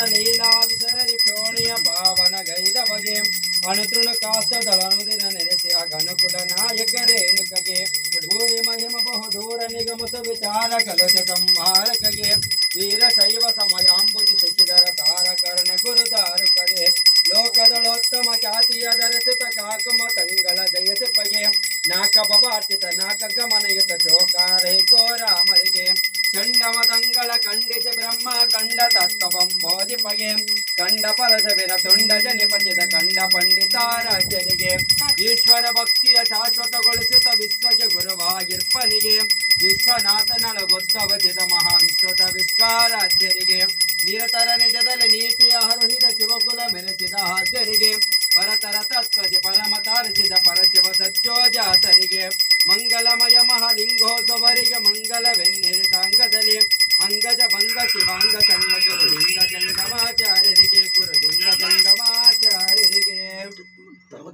ಲೀಲಾ ವಿಸರರಿ ಕ್ಷೋಣಿಯ ಪಾವನ ಗೈದ ಬಗೆ ಅನುತೃಣ ಕಾಷ್ಟದಳನುದಿನ ನೆನೆಸಿ ಅಗನುಕುಲ ನಾಯಕ ರೇಣುಕಗೆ ಭೂರಿ ಮಹಿಮ ಬಹುದೂರ ನಿಗಮಸ ವಿಚಾರ ಕಲಶ ಸಂಹಾರಕಗೆ ವೀರಶೈವ ಸಮಯಾಂಬುಜಿ ಶಶಿಧರ ಸಾರ ಕರ್ಣ ಗುರುದಾರುಕರೆ ಲೋಕದಳೋತ್ತಮ ಖ್ಯಾತಿಯ ಧರಿಸುತ್ತ ಕಾಕುಮ ತಂಗಳ ಜಯಸಿಪಗೆ ನಾಕ ಬಬಾರ್ಚಿತ ನಾಕ ಗಮನಯುತ ಚೋಕಾರೇ ಕೋರಾಮರಿಗೆ ಚಂಡಮತಂಗಳ ಖಂಡಿಸಿ ಬ್ರಹ್ಮ ಕಂಡ ತತ್ವಂ ಬೋಧಿಪಗೆ ಕಂಡ ಪರಶವಿನ ತುಂಡ ಜನಿಪಚಿತ ಕಂಡ ಪಂಡಿತಾರಾಜ್ಯರಿಗೆ ಈಶ್ವರ ಭಕ್ತಿಯ ಶಾಶ್ವತಗೊಳಿಸುತ್ತ ವಿಶ್ವಕ್ಕೆ ಗುರುವಾಗಿರ್ಪನಿಗೆ ವಿಶ್ವನಾಥನಳಗೊದ್ದವಚಿತ ಮಹಾವಿಶ್ವತ ವಿಶ್ವಾರಾಧ್ಯರಿಗೆ ನಿರತರ ನಿಜದಲ್ಲಿ ನೀತಿಯ ಹರುಹಿದ ಶಿವಕುಲ ಮೆರೆಸಿದ ಹಾಸ್ಯರಿಗೆ ಪರತರ ತತ್ವಜ ಪರಮತಾರಿಸಿದ ಪರಶಿವ ಸಜ್ಜೋಜಾತರಿಗೆ ಮಂಗಲಮಯ